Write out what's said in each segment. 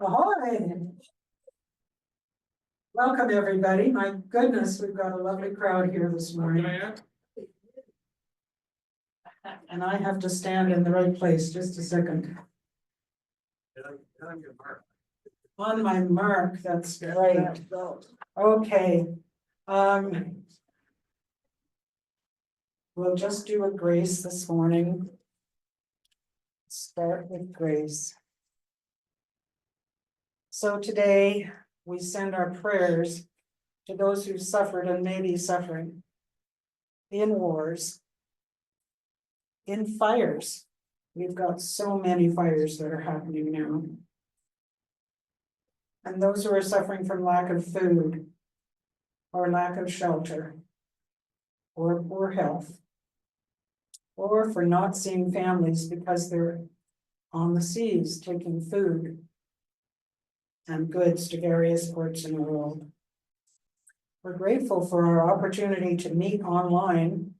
Ahoy! Welcome, everybody. My goodness, we've got a lovely crowd here this morning. And I have to stand in the right place. Just a second. On my mark, that's great. Okay. We'll just do a grace this morning. Start with grace. So today we send our prayers to those who suffered and may be suffering in wars, in fires. We've got so many fires that are happening now. And those who are suffering from lack of food or lack of shelter or poor health, or for not seeing families because they're on the seas taking food and goods to various ports in the world. We're grateful for our opportunity to meet online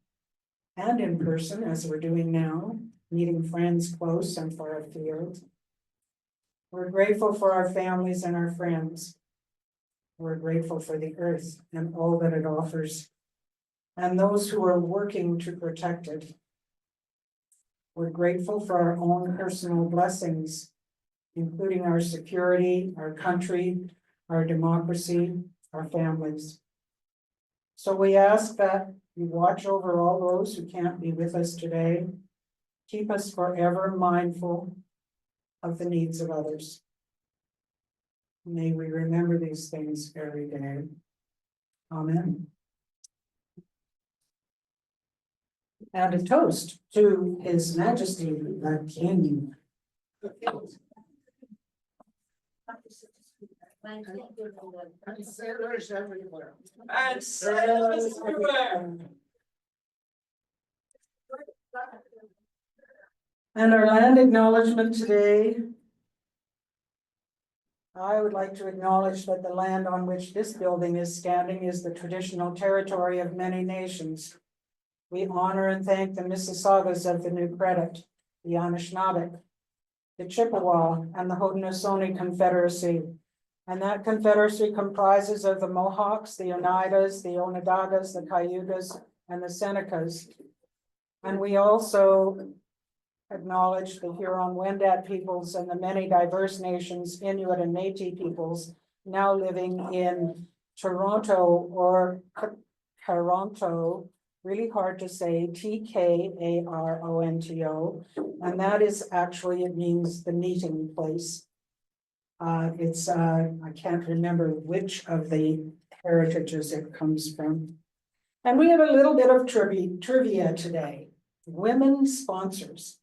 and in person, as we're doing now, meeting friends close and far afield. We're grateful for our families and our friends. We're grateful for the earth and all that it offers, and those who are working to protect it. We're grateful for our own personal blessings, including our security, our country, our democracy, our families. So we ask that you watch over all those who can't be with us today. Keep us forever mindful of the needs of others. May we remember these things every day. Amen. And a toast to His Majesty the King. And sailors everywhere. And sailors everywhere. And our land acknowledgement today. I would like to acknowledge that the land on which this building is standing is the traditional territory of many nations. We honor and thank the Mississaugas of the New Credit, the Anishinaabe, the Chippewa, and the Haudenosaunee Confederacy. And that confederacy comprises of the Mohawks, the Oneidas, the Onondagas, the Cayugas, and the Senecas. And we also acknowledge the Huron-Wendat peoples and the many diverse nations, Inuit and Métis peoples, now living in Toronto or Toronto, really hard to say, Tkaronto, and that is actually, it means the meeting place. I can't remember which of the heritages it comes from. And we have a little bit of trivia today. Women sponsors.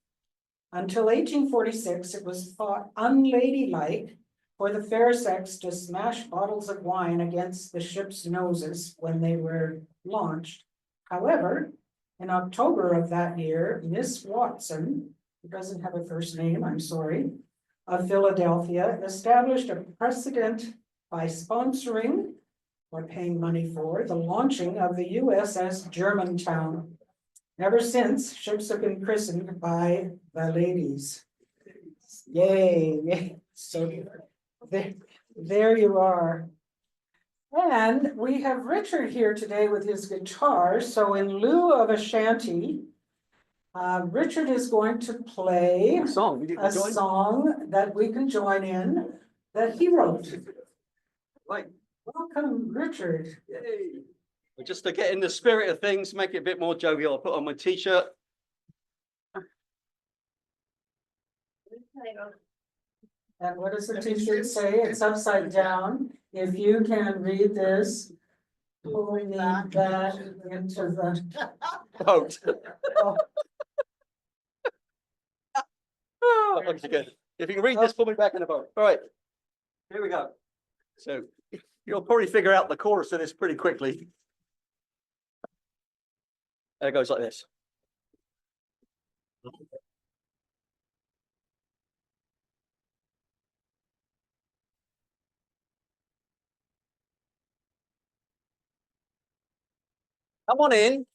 Until 1846, it was thought unladylike for the fair sex to smash bottles of wine against the ship's noses when they were launched. However, in October of that year, Miss Watson, who doesn't have a first name, I'm sorry, of Philadelphia, established a precedent by sponsoring or paying money for the launching of the USS Germantown. Ever since, ships have been christened by the ladies. Yay! So there you are. And we have Richard here today with his guitar. So in lieu of a shanty, Richard is going to play a song that we can join in that he wrote. Right. Welcome, Richard. Yay. Well, just to get in the spirit of things, make it a bit more jovial, I'll put on my t-shirt. And what does the t-shirt say? It's upside down. If you can read this, pull me back into the Boat. oh. Oh, that's good. If you can read this, pull me back in the boat. All right, here we go. So you'll probably figure out the chorus of this pretty quickly. And it goes like this. Come on in.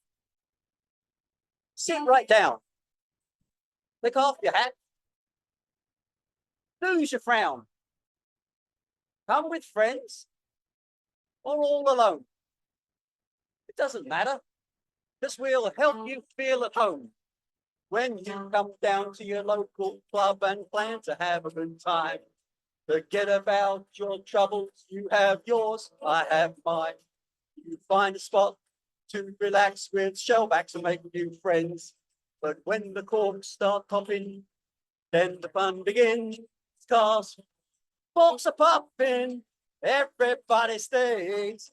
Sit right down. Take off your hat. Lose your frown. Come with friends or all alone. It doesn't matter, because we'll help you feel at home. When you come down to your local club and plan to have a good time, forget about your troubles, you have yours, I have mine. You find a spot to relax with shellbacks and make new friends. But when the corks start popping, then the fun begins. Cause corks are popping, everybody stays.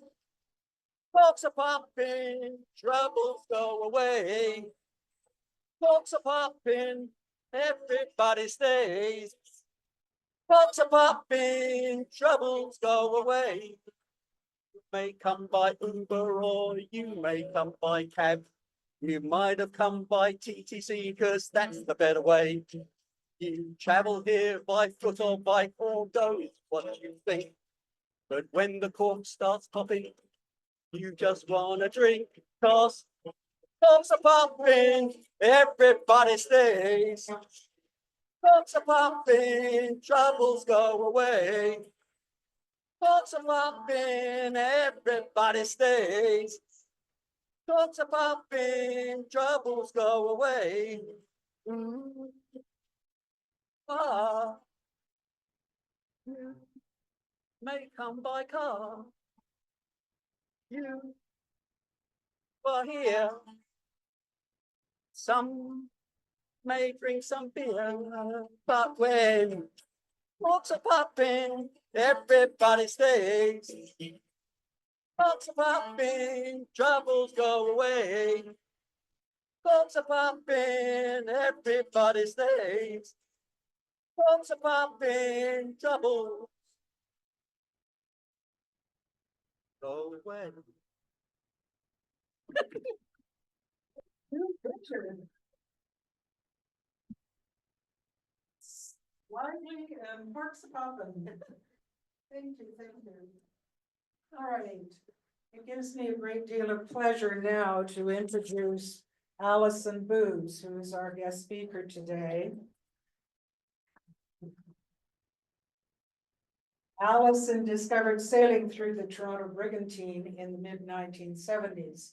Corks are popping, troubles go away. Corks are popping, everybody stays. Corks are popping, troubles go away. You may come by Uber or you may come by cab. You might have come by TTC because that's the better way. You travel here by foot or bike or go, what you think. But when the cork starts popping, you just wanna drink, cause corks are popping, everybody stays. Corks are popping, troubles go away. Corks are popping, everybody stays. Corks are popping, troubles go away. Mm. Ah, you may come by car. You were here. Some may drink some beer, but when corks are popping, everybody stays. Corks are popping, troubles go away. Corks are popping, everybody stays. Corks are popping, troubles go away. Lively and parks poppin'. Thank you, thank you. All right, it gives me a great deal of pleasure now to introduce Alison Booz, who is our guest speaker today. Alison discovered sailing through the Toronto Brigantine in the mid-1970s.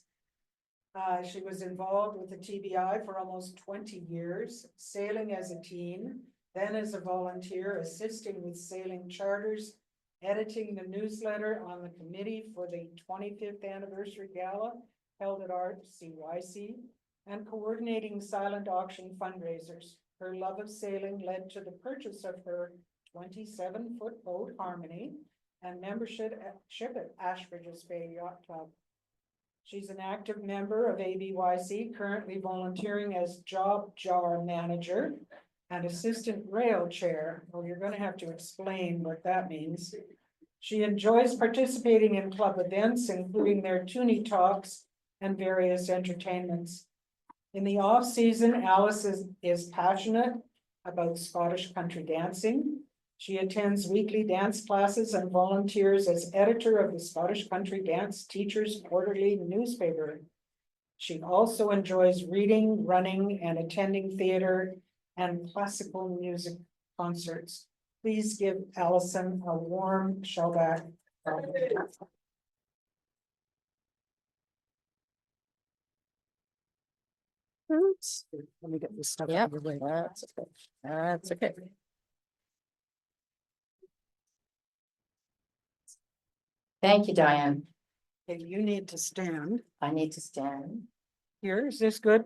She was involved with the TBI for almost 20 years, sailing as a teen, then as a volunteer, assisting with sailing charters, editing the newsletter on the committee for the 25th anniversary gala held at RCYC, and coordinating silent auction fundraisers. Her love of sailing led to the purchase of her 27-foot boat Harmony and membership at Ashbridges Bay Yacht Club. She's an active member of ABYC, currently volunteering as job jar manager and assistant rail chair. Well, you're going to have to explain what that means. She enjoys participating in club events, including their Toonie Talks and various entertainments. In the off season, Alice is passionate about Scottish country dancing. She attends weekly dance classes and volunteers as editor of the Scottish Country Dance Teachers Quarterly newspaper. She also enjoys reading, running, and attending theater and classical music concerts. Please give Alison a warm Shellback. Oops. Let me get this stuff Yep, out of the way. that's okay. That's okay. Thank you, Diane. Okay, you need to stand. I need to stand. Here, is this good?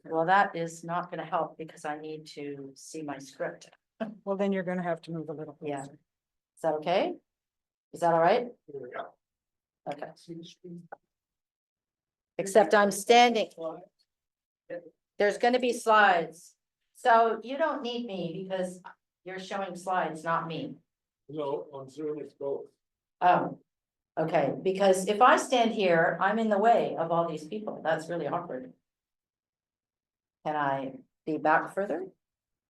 Well, that is not going to help because I need to see my script. Well, then you're gonna have to move a little Yeah. closer. Is that okay? Is that all right? Okay. Except I'm standing. There's going to be slides. So you don't need me because you're showing slides, not me. No, on Zoom it's both. Oh, okay, because if I stand here, I'm in the way of all these people. That's really awkward. Can I be back further?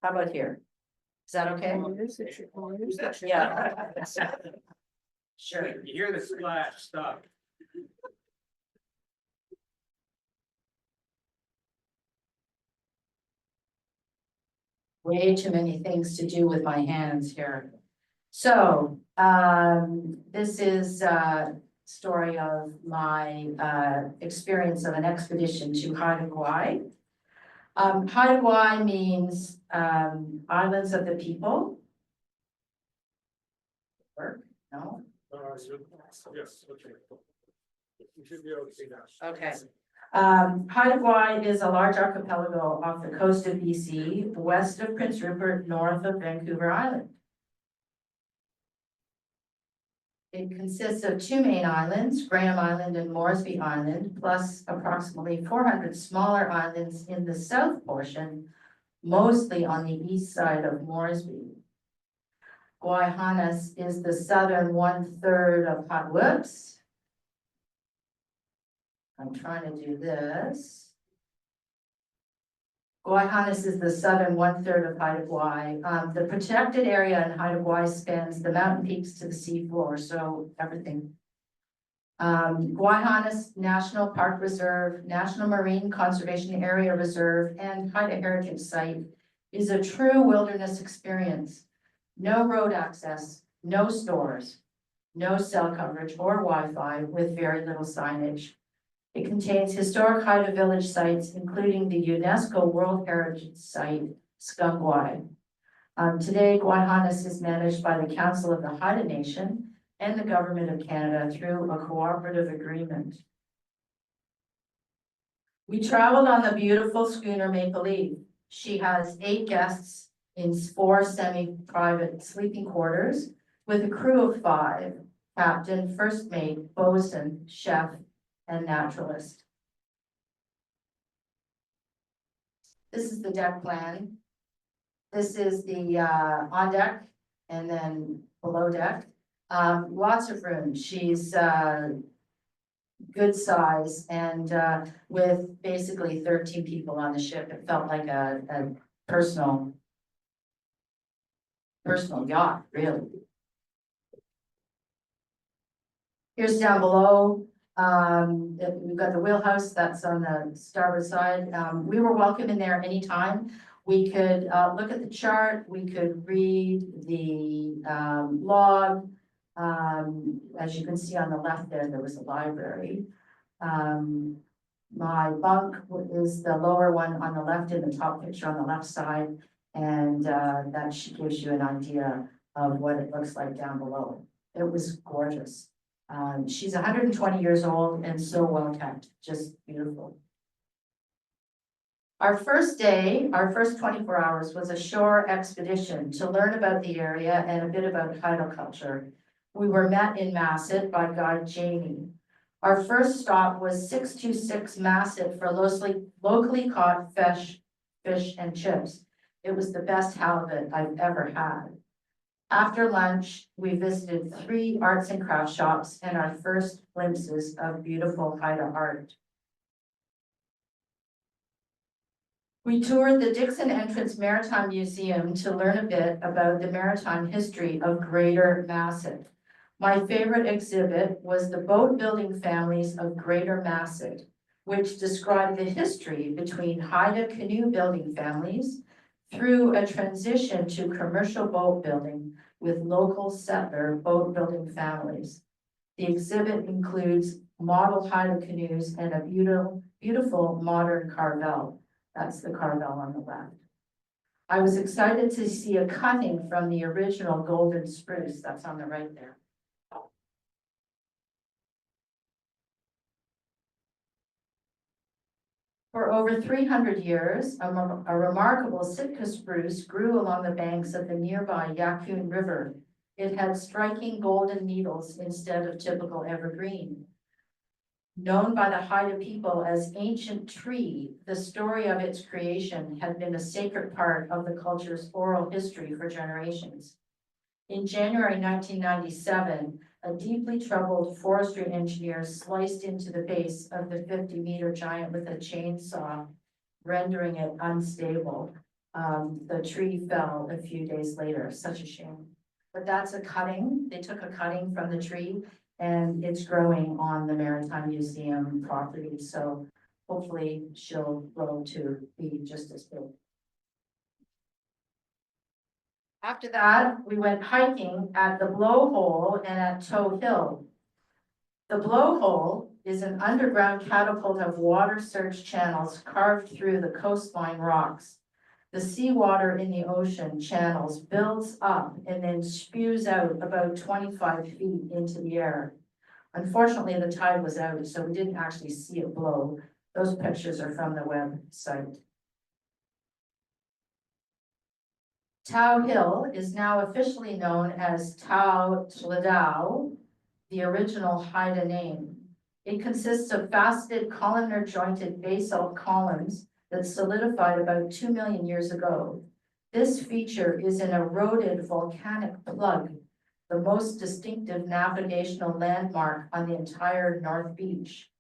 How about here? Is that okay? Yeah. Sure. You hear the splash, stop. way too many things to do with my hands here. So, this is a story of my experience of an expedition to Haida Gwaii. Haida Gwaii means islands of the people. Work? No? Yes, okay. You should be able to see that. Okay. Haida Gwaii is a large archipelago off the coast of BC, west of Prince Rupert, north of Vancouver Island. It consists of two main islands, Graham Island and Moresby Island, plus approximately 400 smaller islands in the south portion, mostly on the east side of Moresby. Gwaii is the southern 1/3 of whoops. I'm trying to do this. Gwaii is the southern 1/3 of Haida Gwaii. The protected area in Haida Gwaii spans the mountain peaks to the seafloor, so everything. Gwaii National Park Reserve, National Marine Conservation Area Reserve, and Haida Heritage Site is a true wilderness experience. No road access, no stores, no cell coverage or Wi-Fi with very little signage. It contains historic Haida village sites, including the UNESCO World Heritage Site, SGand Gwaay. Today, Gwaii is managed by the Council of the Haida Nation and the Government of Canada through a cooperative agreement. We traveled on the beautiful schooner Maple Leaf. She has 8 guests in 4 semi-private sleeping quarters with a crew of 5, captain, first mate, bosun, chef, and naturalist. This is the deck plan. This is the on deck and then below deck. Lots of room. She's good size and with basically 13 people on the ship. It felt like a personal yacht, really. Here's down below. We've got the wheelhouse that's on the starboard side. We were welcome in there anytime. We could look at the chart, we could read the log. As you can see on the left there was a library. My bunk is the lower one on the left in the top picture on the left side. And that gives you an idea of what it looks like down below. It was gorgeous. She's 120 years old and so well kept, just beautiful. Our first day, our first 24 hours was a shore expedition to learn about the area and a bit about Haida culture. We were met in Masset by guide Jamie. Our first stop was 626 Masset for locally caught fish and chips. It was the best halibut I've ever had. After lunch, we visited 3 arts and crafts shops and our first glimpses of beautiful Haida art. We toured the Dixon Entrance Maritime Museum to learn a bit about the maritime history of Greater Masset. My favorite exhibit was the boat building families of Greater Masset, which described the history between Haida canoe building families through a transition to commercial boat building with local settler boat building families. The exhibit includes model Haida canoes and a beautiful modern carvel. That's the carvel on the left. I was excited to see a cutting from the original golden spruce. That's on the right there. For over 300 years, a remarkable Sitka spruce grew along the banks of the nearby Yaqun River. It had striking golden needles instead of typical evergreen. Known by the Haida people as ancient tree, the story of its creation had been a sacred part of the culture's oral history for generations. In January 1997, a deeply troubled forestry engineer sliced into the base of the 50-meter giant with a chainsaw, rendering it unstable. The tree fell a few days later, such a shame. But that's a cutting. They took a cutting from the tree and it's growing on the Maritime Museum property. So hopefully she'll grow to be just as big. After that, we went hiking at the Blowhole and at Toe Hill. The Blowhole is an underground catapult of water surge channels carved through the coastline rocks. The seawater in the ocean channels builds up and then spews out about 25 feet into the air. Unfortunately, the tide was out, so we didn't actually see it blow. Those pictures are from the website. Tow Hill is now officially known as Tow Tladao, the original Haida name. It consists of faceted columnar jointed basalt columns that solidified about 2 million years ago. This feature is an eroded volcanic plug, the most distinctive navigational landmark on the entire North Beach.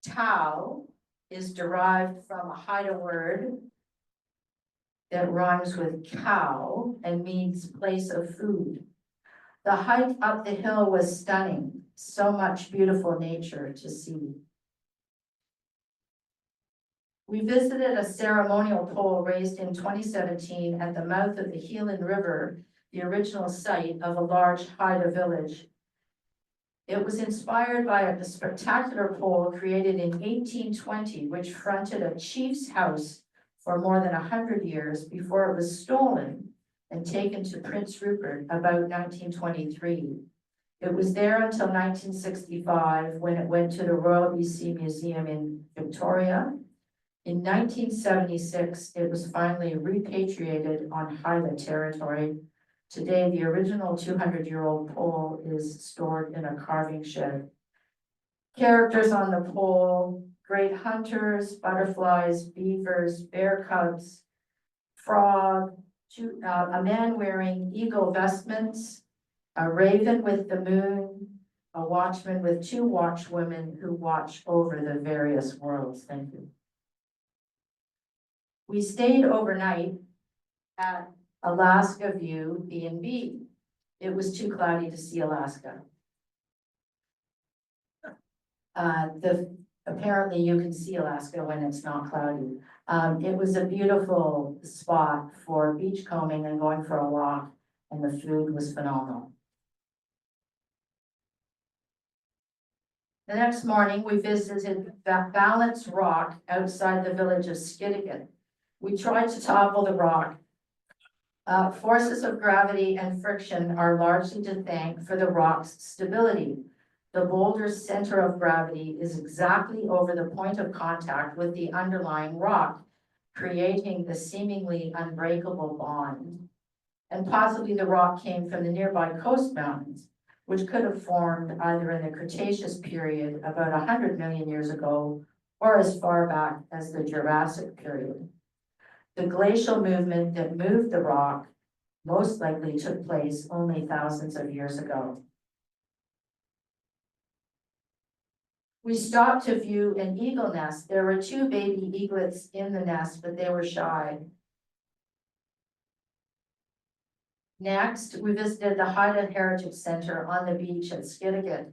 Tow is derived from a Haida word that rhymes with cow and means place of food. The hike up the hill was stunning, so much beautiful nature to see. We visited a ceremonial pole raised in 2017 at the mouth of the Heelan River, the original site of a large Haida village. It was inspired by a spectacular pole created in 1820, which fronted a chief's house for more than 100 years before it was stolen and taken to Prince Rupert about 1923. It was there until 1965 when it went to the Royal BC Museum in Victoria. In 1976, it was finally repatriated on Haida territory. Today, the original 200-year-old pole is stored in a carving shed. Characters on the pole: great hunters, butterflies, beavers, bear cubs, frog, a man wearing eagle vestments, a raven with the moon, a watchman with 2 watchwomen who watch over the various worlds. Thank you. We stayed overnight at Alaska View B&B. It was too cloudy to see Alaska. Apparently you can see Alaska when it's not cloudy. It was a beautiful spot for beachcombing and going for a walk, and the food was phenomenal. The next morning, we visited Balance Rock outside the village of Skidegate. We tried to topple the rock. Forces of gravity and friction are largely to thank for the rock's stability. The boulder's center of gravity is exactly over the point of contact with the underlying rock, creating the seemingly unbreakable bond. And possibly the rock came from the nearby coast mountains, which could have formed either in the Cretaceous period about 100 million years ago, or as far back as the Jurassic period. The glacial movement that moved the rock most likely took place only thousands of years ago. We stopped to view an eagle nest. There were 2 baby eaglets in the nest, but they were shy. Next, we visited the Haida Heritage Center on the beach at Skidegate.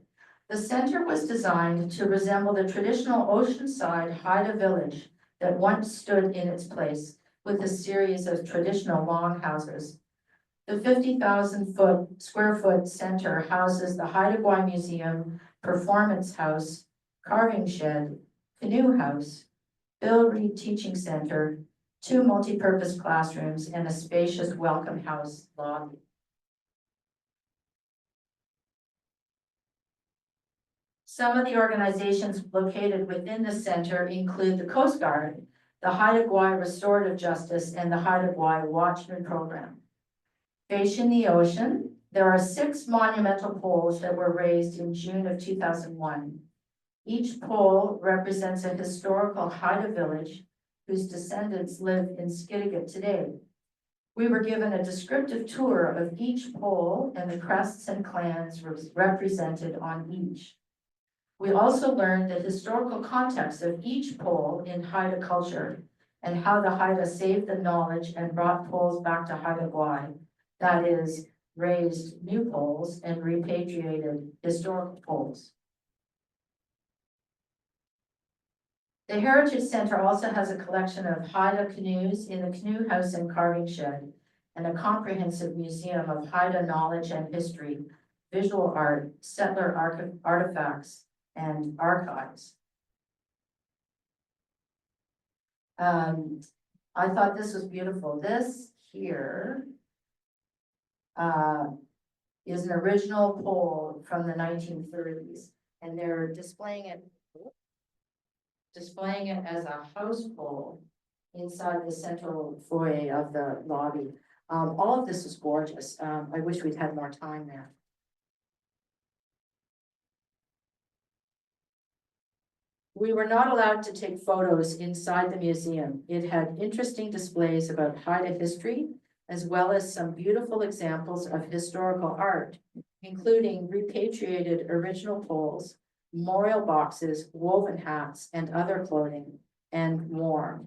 The center was designed to resemble the traditional oceanside Haida village that once stood in its place, with a series of traditional longhouses. The 50,000 square foot center houses the Haida Gwaii Museum, Performance House, Carving Shed, Canoe House, Bill Reed Teaching Center, 2 multi-purpose classrooms, and a spacious welcome house lobby. Some of the organizations located within the center include the Coast Guard, the Haida Gwaii Restorative Justice, and the Haida Gwaii Watchman Program. Facing the ocean, there are 6 monumental poles that were raised in June of 2001. Each pole represents a historical Haida village whose descendants live in Skidegate today. We were given a descriptive tour of each pole and the crests and clans represented on each. We also learned the historical context of each pole in Haida culture and how the Haida saved the knowledge and brought poles back to Haida Gwaii, that is, raised new poles and repatriated historical poles. The Heritage Center also has a collection of Haida canoes in the Canoe House and Carving Shed, and a comprehensive museum of Haida knowledge and history, visual art, settler artifacts, and archives. I thought this was beautiful. This here is an original pole from the 1930s, and they're displaying it as a house pole inside the central foyer of the lobby. All of this is gorgeous. I wish we'd had more time there. We were not allowed to take photos inside the museum. It had interesting displays about Haida history, as well as some beautiful examples of historical art, including repatriated original poles, memorial boxes, woven hats, and other clothing, and more.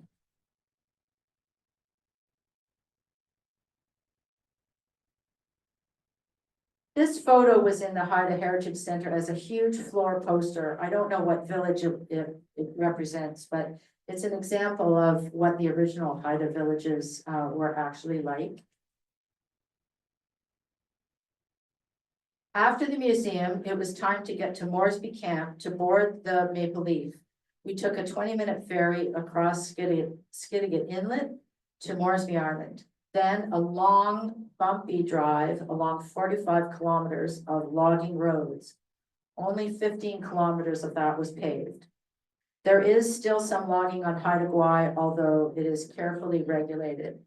This photo was in the Haida Heritage Center as a huge floor poster. I don't know what village it represents, but it's an example of what the original Haida villages were actually like. After the museum, it was time to get to Moresby Camp to board the Maple Leaf. We took a 20-minute ferry across Skidegate Inlet to Moresby Island. Then a long, bumpy drive along 45 kilometers of logging roads. Only 15 kilometers of that was paved. There is still some logging on Haida Gwaii, although it is carefully regulated.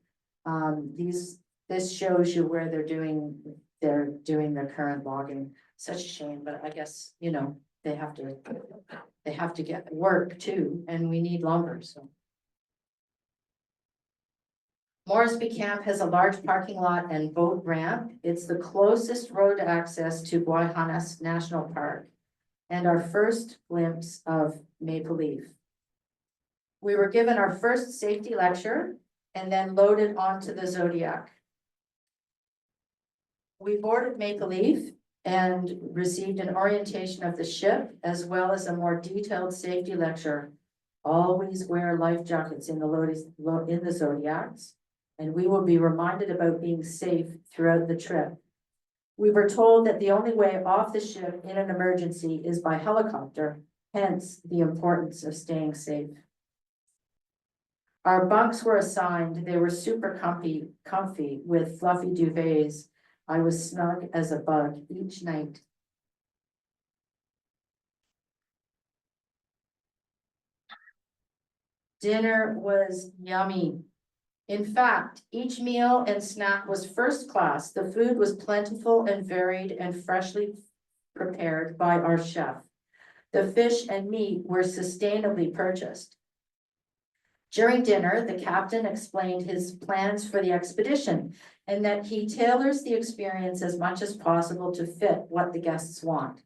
This shows you where they're doing their current logging. Such a shame, but I guess, you know, they have to get work too, and we need lumber, so. Moresby Camp has a large parking lot and boat ramp. It's the closest road access to Gwaii National Park and our first glimpse of Maple Leaf. We were given our first safety lecture and then loaded onto the Zodiac. We boarded Maple Leaf and received an orientation of the ship as well as a more detailed safety lecture. Always wear life jackets in the Zodiacs, and we will be reminded about being safe throughout the trip. We were told that the only way off the ship in an emergency is by helicopter, hence the importance of staying safe. Our bunks were assigned. They were super comfy with fluffy duvets. I was snug as a bug each night. Dinner was yummy. In fact, each meal and snack was first class. The food was plentiful and varied and freshly prepared by our chef. The fish and meat were sustainably purchased. During dinner, the captain explained his plans for the expedition and that he tailors the experience as much as possible to fit what the guests want.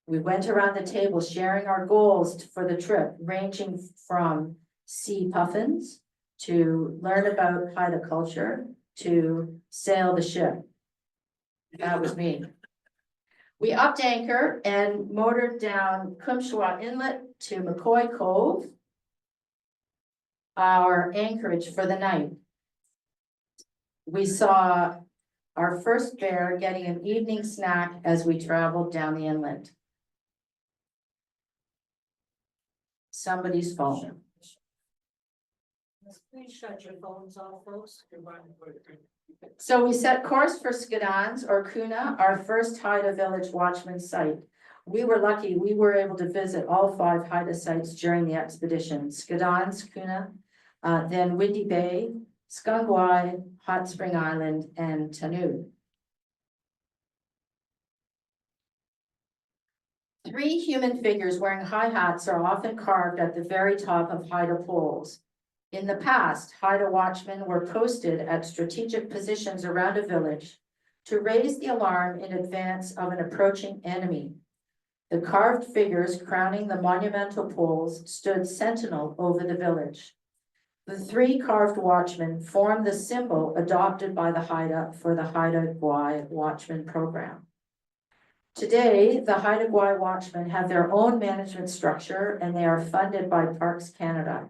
We went around the table sharing our goals for the trip, ranging from sea puffins to learn about Haida culture, to sail the ship. That was me. We upped anchor and motored down Kumshwa Inlet to McCoy Cove, our anchorage for the night. We saw our first bear getting an evening snack as we traveled down the inlet. Somebody's phone. Please shut your phones off, folks. So we set course for Skadans or Kuna, our first Haida village watchman site. We were lucky we were able to visit all 5 Haida sites during the expedition: Skadans, Kuna, then Windy Bay, SGand Gwaay, Hot Spring Island, and Tanu. 3 human figures wearing high hats are often carved at the very top of Haida poles. In the past, Haida watchmen were posted at strategic positions around a village to raise the alarm in advance of an approaching enemy. The carved figures crowning the monumental poles stood sentinel over the village. The 3 carved watchmen form the symbol adopted by the Haida for the Haida Gwaii Watchman Program. Today, the Haida Gwaii Watchmen have their own management structure and they are funded by Parks Canada.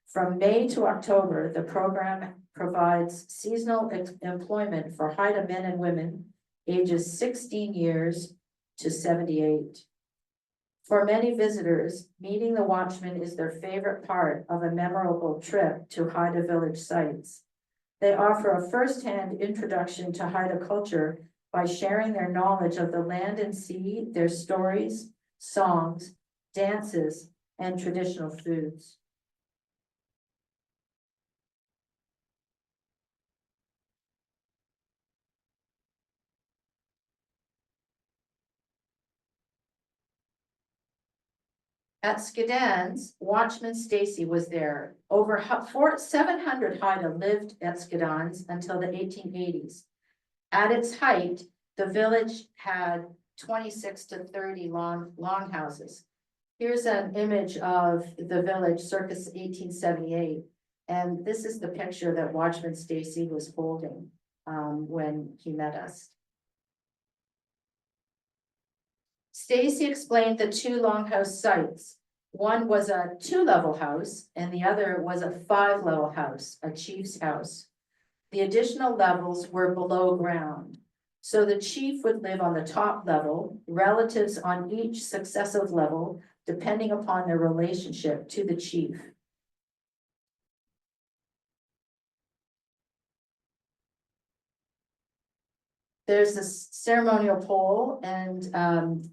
From May to October, the program provides seasonal employment for Haida men and women ages 16 years to 78. For many visitors, meeting the Watchmen is their favorite part of a memorable trip to Haida village sites. They offer a first-hand introduction to Haida culture by sharing their knowledge of the land and sea, their stories, songs, dances, and traditional foods. At SGand's, Watchman Stacy was there. Over 700 Haida lived at SGand's until the 1880s. At its height, the village had 26 to 30 longhouses. Here's an image of the village circa 1878. And this is the picture that Watchman Stacy was holding when he met us. Stacy explained the two longhouse sites. One was a 2-level house and the other was a 5-level house, a chief's house. The additional levels were below ground. So the chief would live on the top level, relatives on each successive level, depending upon their relationship to the chief. There's a ceremonial pole and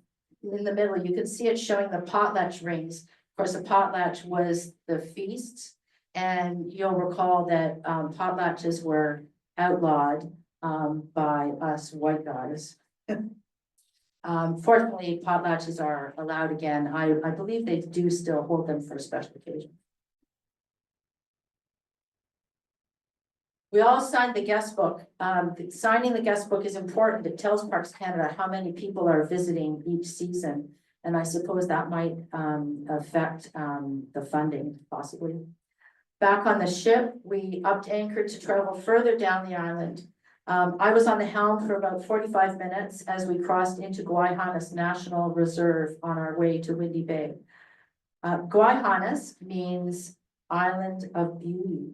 in the middle, you can see it showing the potlatch rings. Of course, the potlatch was the feasts, and you'll recall that potlatches were outlawed by us white guys. Fortunately, potlatches are allowed again. I believe they do still hold them for special occasions. We all signed the guest book. Signing the guest book is important. It tells Parks Canada how many people are visiting each season. And I suppose that might affect the funding possibly. Back on the ship, we upped anchor to travel further down the island. I was on the helm for about 45 minutes as we crossed into Gwaii National Reserve on our way to Windy Bay. Gwaii means island of beauty.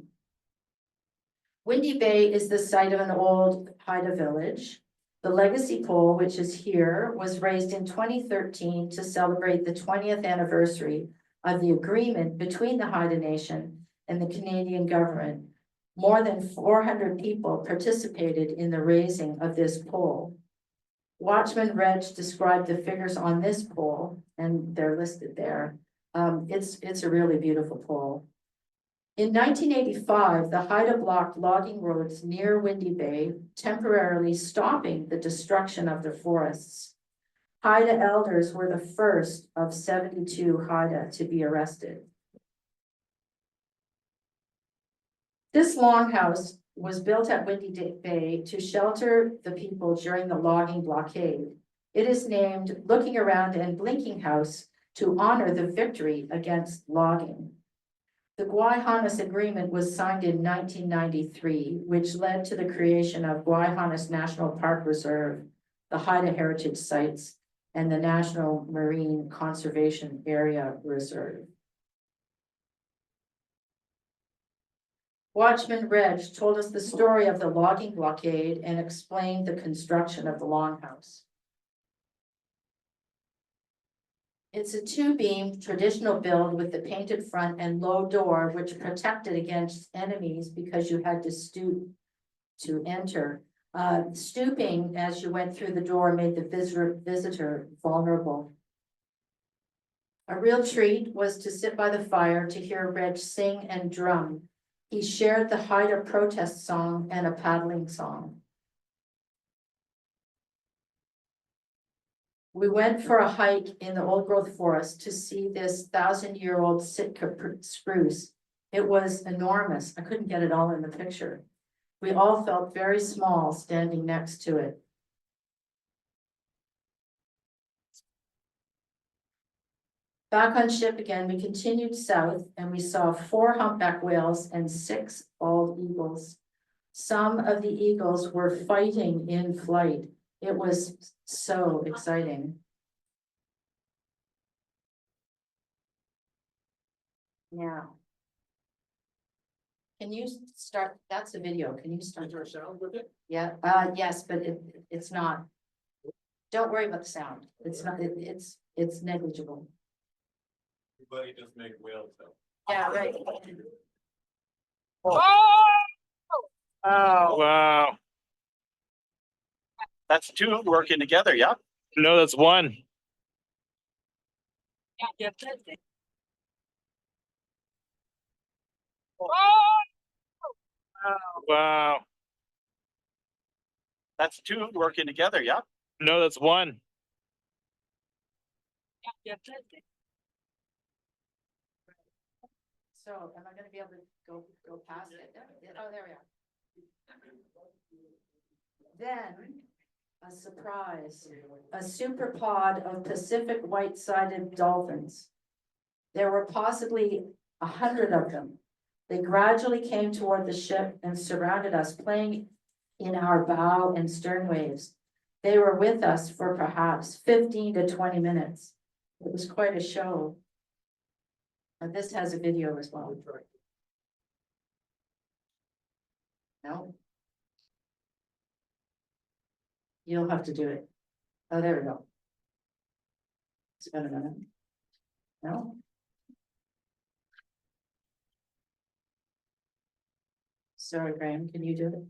Windy Bay is the site of an old Haida village. The legacy pole, which is here, was raised in 2013 to celebrate the 20th anniversary of the agreement between the Haida Nation and the Canadian government. More than 400 people participated in the raising of this pole. Watchman Reg described the figures on this pole, and they're listed there. It's a really beautiful pole. In 1985, the Haida blocked logging roads near Windy Bay, temporarily stopping the destruction of the forests. Haida elders were the first of 72 Haida to be arrested. This longhouse was built at Windy Bay to shelter the people during the logging blockade. It is named Looking Around and Blinking House to honor the victory against logging. The Gwaii Agreement was signed in 1993, which led to the creation of Gwaii National Park Reserve, the Haida Heritage Sites, and the National Marine Conservation Area Reserve. Watchman Reg told us the story of the logging blockade and explained the construction of the longhouse. It's a 2-beam traditional build with the painted front and low door, which protected against enemies because you had to stoop to enter. Stooping as you went through the door made the visitor vulnerable. A real treat was to sit by the fire to hear Reg sing and drum. He shared the Haida protest song and a paddling song. We went for a hike in the old growth forest to see this 1,000-year-old Sitka spruce. It was enormous. I couldn't get it all in the picture. We all felt very small standing next to it. Back on ship again, we continued south and we saw 4 humpback whales and 6 bald eagles. Some of the eagles were fighting in flight. It was so exciting. Yeah. Can you start, that's a video, can you start? Is there a sound with it? Yeah, yes, but it's not. Don't worry about the sound, it's not, it's negligible. Everybody just make whales though. Yeah, right. Oh, wow. That's two working together, yeah? No, that's one. Oh, wow. That's two working together, yeah? No, that's one. So am I gonna be able to go past it? Oh, there we are. Then, a surprise, a super pod of Pacific white-sided dolphins. There were possibly 100 of them. They gradually came toward the ship and surrounded us, playing in our bow and stern waves. They were with us for perhaps 15 to 20 minutes. It was quite a show. And this has a video as well. No? You'll have to do it. Oh, there we go. It's been a minute. No? Sorry, Graham, can you do it?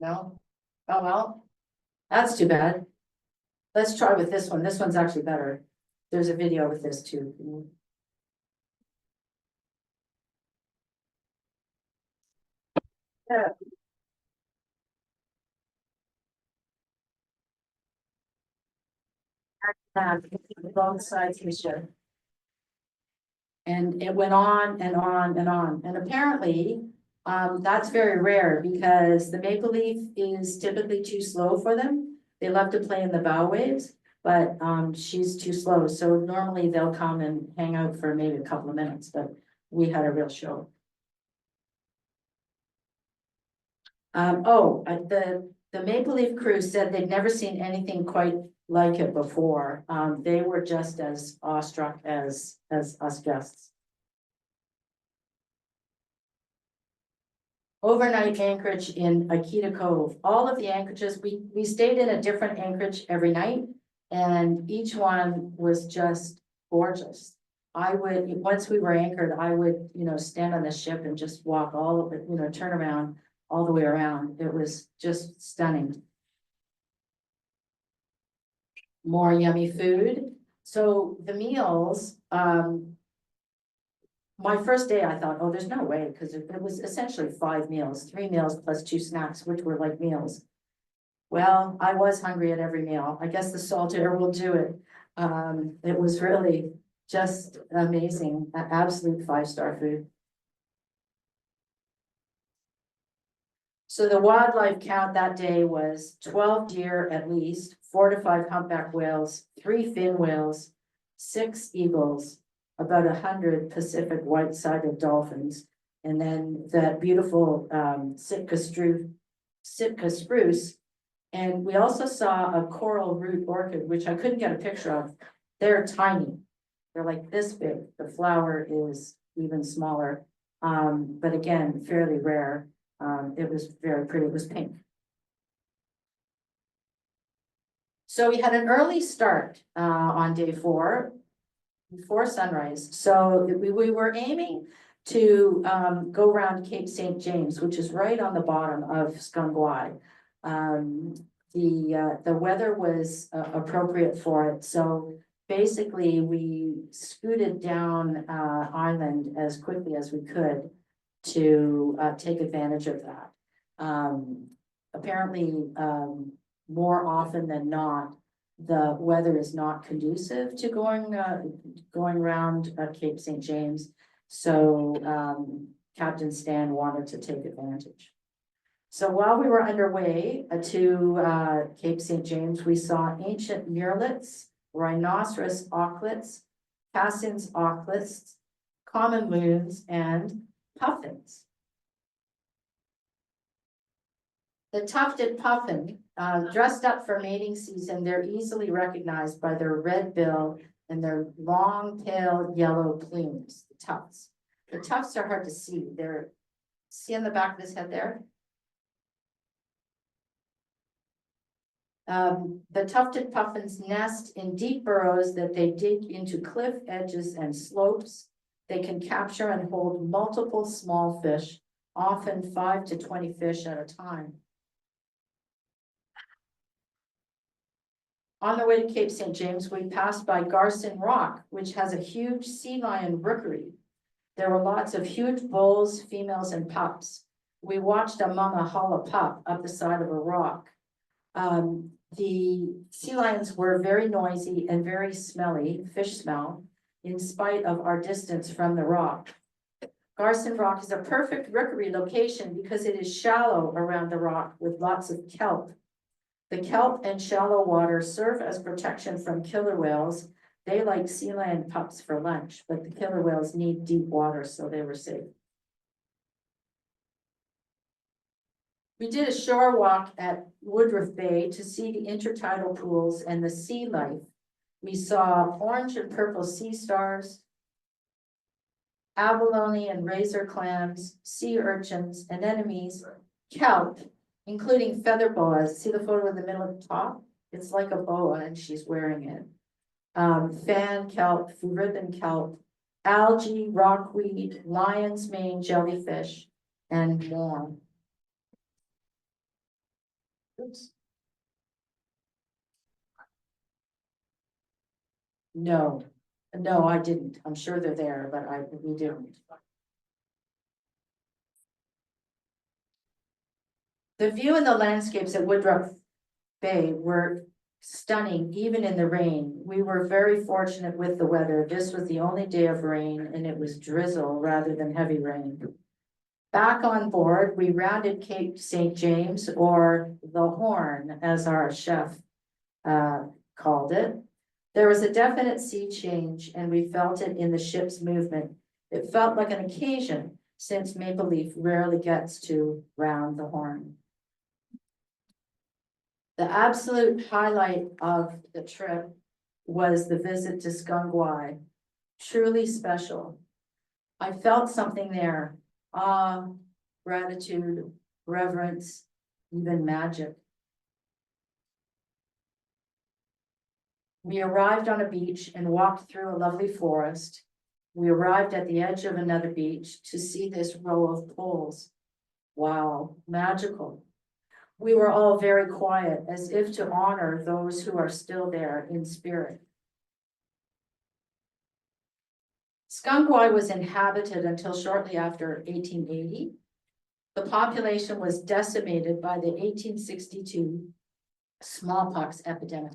No? Oh, well, that's too bad. Let's try with this one. This one's actually better. There's a video with this too. Yeah. Both sides of the ship. And it went on and on and on. And apparently, that's very rare because the maple leaf is typically too slow for them. They love to play in the bow waves, but she's too slow. So normally they'll come and hang out for maybe a couple of minutes, but we had a real show. The Maple Leaf crew said they'd never seen anything quite like it before. They were just as awestruck as us guests. Overnight anchorage in Akita Cove. All of the anchorages, we stayed in a different anchorage every night, and each one was just gorgeous. Once we were anchored, I would, stand on the ship and just walk all of it, turn around all the way around. It was just stunning. More yummy food. So the meals, my first day I thought, oh, there's no way, because it was essentially 5 meals, 3 meals plus 2 snacks, which were like meals. Well, I was hungry at every meal. I guess the salt air will do it. It was really just amazing, absolute 5-star food. So the wildlife count that day was 12 deer at least, 4 to 5 humpback whales, 3 fin whales, 6 eagles, about 100 Pacific white-sided dolphins, and then that beautiful Sitka spruce. And we also saw a coral root orchid, which I couldn't get a picture of. They're tiny. They're like this big. The flower is even smaller, but again, fairly rare. It was very pretty. It was pink. So we had an early start on day 4 before sunrise. So we were aiming to go around Cape St. James, which is right on the bottom of SGand Gwaay. The weather was appropriate for it. So basically we scooted down island as quickly as we could to take advantage of that. Apparently, more often than not, the weather is not conducive to going around Cape St. James. So Captain Stan wanted to take advantage. So while we were underway to Cape St. James, we saw ancient murrelets, rhinoceros auklets, Cassin's auklets, common loons, and puffins. The tufted puffin, dressed up for mating season, they're easily recognized by their red bill and their long-tailed yellow plumes, the tufts. The tufts are hard to see. See on the back of his head there? The tufted puffins nest in deep burrows that they dig into cliff edges and slopes. They can capture and hold multiple small fish, often 5 to 20 fish at a time. On the way to Cape St. James, we passed by Garson Rock, which has a huge sea lion rookery. There were lots of huge bulls, females, and pups. We watched a mama haul a pup up the side of a rock. The sea lions were very noisy and very smelly, fish smell, in spite of our distance from the rock. Garson Rock is a perfect rookery location because it is shallow around the rock with lots of kelp. The kelp and shallow water serve as protection from killer whales. They like sea lion pups for lunch, but the killer whales need deep water, so they were safe. We did a shore walk at Woodruff Bay to see the intertidal pools and the sea life. We saw orange and purple sea stars, abalone and razor clams, sea urchins, anemones, kelp, including feather boas. See the photo in the middle of the top? It's like a boa and she's wearing it. Fan kelp, ribbon kelp, algae, rockweed, lion's mane jellyfish, and more. Oops. No, I didn't. I'm sure they're there, but we didn't. The view and the landscapes at Woodruff Bay were stunning, even in the rain. We were very fortunate with the weather. This was the only day of rain, and it was drizzle rather than heavy rain. Back on board, we rounded Cape St. James, or the Horn, as our chef called it. There was a definite sea change, and we felt it in the ship's movement. It felt like an occasion, since Maple Leaf rarely gets to round the Horn. The absolute highlight of the trip was the visit to SGand Gwaay. Truly special. I felt something there. Awe, gratitude, reverence, even magic. We arrived on a beach and walked through a lovely forest. We arrived at the edge of another beach to see this row of poles. Wow, magical. We were all very quiet, as if to honor those who are still there in spirit. SGand Gwaay was inhabited until shortly after 1880. The population was decimated by the 1862 smallpox epidemic.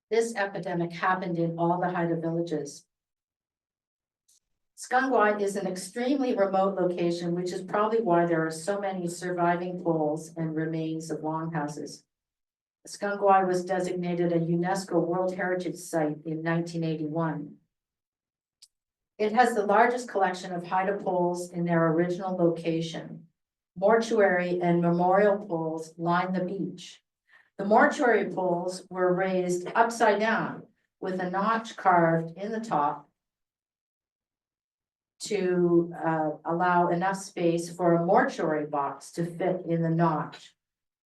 This epidemic happened in all the Haida villages. SGand Gwaay is an extremely remote location, which is probably why there are so many surviving poles and remains of longhouses. SGand Gwaay was designated a UNESCO World Heritage Site in 1981. It has the largest collection of Haida poles in their original location. Mortuary and memorial poles line the beach. The mortuary poles were raised upside down with a notch carved in the top to allow enough space for a mortuary box to fit in the notch.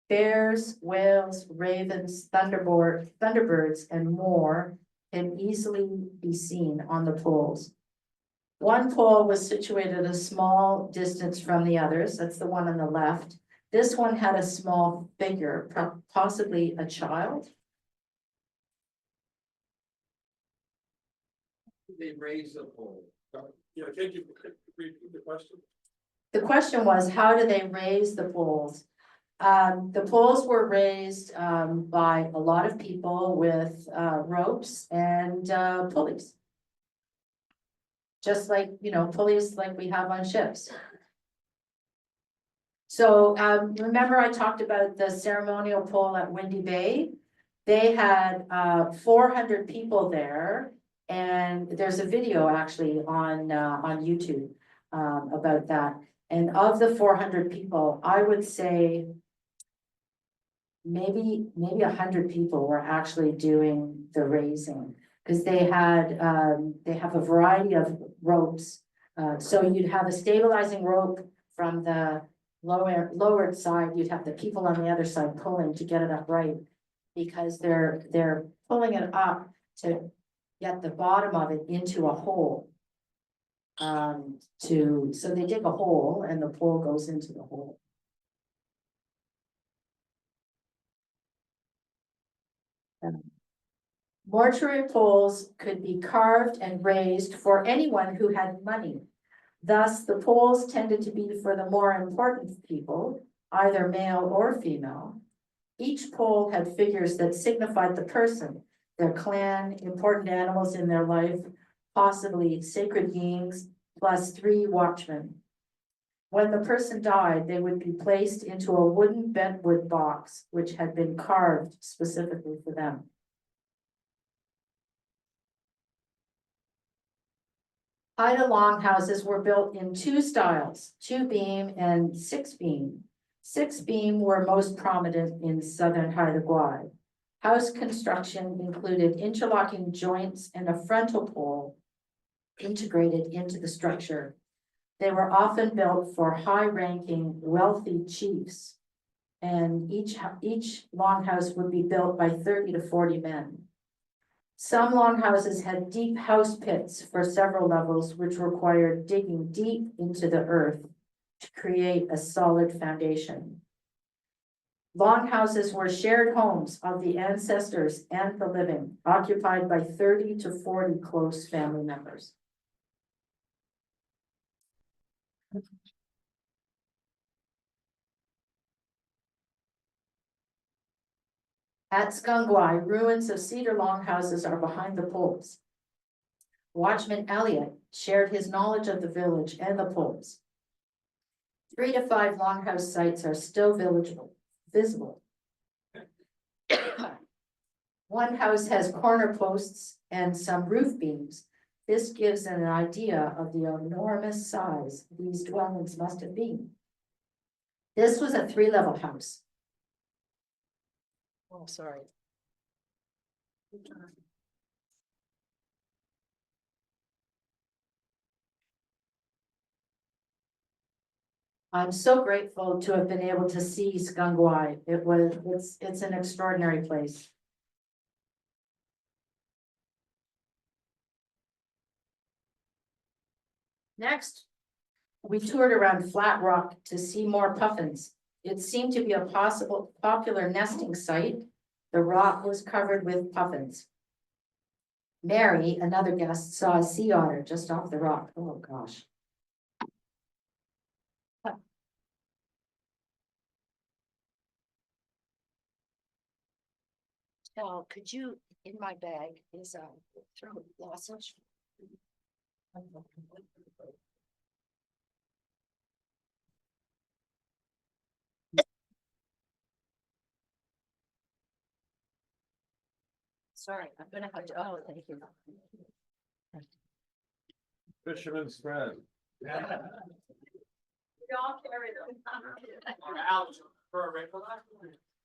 Bears, whales, ravens, thunderbirds, and more can easily be seen on the poles. One pole was situated a small distance from the others. That's the one on the left. This one had a small figure, possibly a child. They raise the pole. Yeah, can you repeat the question? The question was, how do they raise the poles? The poles were raised by a lot of people with ropes and pulleys. Just like, pulleys like we have on ships. So, remember I talked about the ceremonial pool at Windy Bay? They had, 400 people there, and there's a video actually on YouTube, about that. And of the 400 people, I would say maybe 100 people were actually doing the raising. Because they have a variety of ropes. So you'd have a stabilizing rope from the lowered side, you'd have the people on the other side pulling to get it upright. Because they're pulling it up to get the bottom of it into a hole. So they dig a hole and the pole goes into the hole. Mortuary poles could be carved and raised for anyone who had money. Thus, the poles tended to be for the more important people, either male or female. Each pole had figures that signified the person, their clan, important animals in their life, possibly sacred beings, plus 3 watchmen. When the person died, they would be placed into a wooden bentwood box, which had been carved specifically for them. Haida longhouses were built in 2 styles, 2-beam and 6-beam. 6-beam were most prominent in southern Haida Gwaii. House construction included interlocking joints and a frontal pole integrated into the structure. They were often built for high-ranking, wealthy chiefs, and each longhouse would be built by 30 to 40 men. Some longhouses had deep house pits for several levels, which required digging deep into the earth to create a solid foundation. Longhouses were shared homes of the ancestors and the living, occupied by 30 to 40 close family members. At SGand Gwaay, ruins of cedar longhouses are behind the poles. Watchman Elliot shared his knowledge of the village and the poles. 3 to 5 longhouse sites are still visible. One house has corner posts and some roof beams. This gives an idea of the enormous size these dwellings must have been. This was a 3-level house. Oh, sorry. I'm so grateful to have been able to see SGand Gwaay. It's an extraordinary place. Next, we toured around Flat Rock to see more puffins. It seemed to be a popular nesting site. The rock was covered with puffins. Mary, another guest, saw a sea otter just off the rock. Oh gosh. Now, could you, in my bag is a throat lozenge. Sorry, I'm gonna have to, oh, thank you. Fisherman's friend. We all carry them.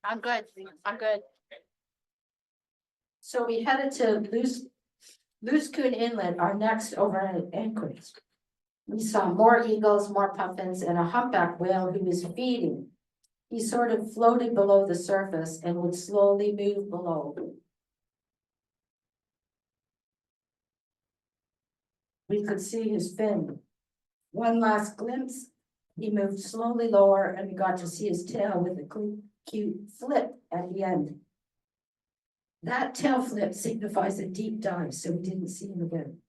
I'm good. So we headed to Loose Coon Inlet, our next overnight anchorage. We saw more eagles, more puffins, and a humpback whale who was feeding. He sort of floated below the surface and would slowly move below. We could see his fin. One last glimpse, he moved slowly lower and we got to see his tail with a cute flip at the end. That tail flip signifies a deep dive, so we didn't see him again.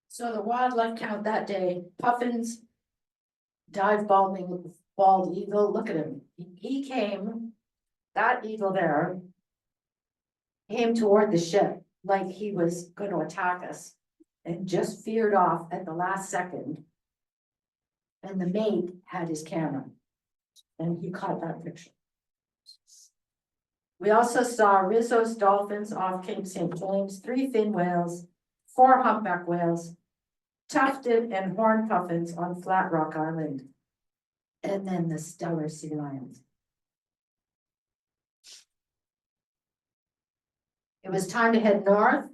So the wildlife count that day, puffins, dive balding, bald eagle, look at him. He came, that eagle there, came toward the ship like he was going to attack us and just veered off at the last second. And the mate had his camera and he caught that picture. We also saw Risso's dolphins off Cape St. James, 3 fin whales, 4 humpback whales, tufted and horned puffins on Flat Rock Island, and then the stellar sea lions. It was time to head north.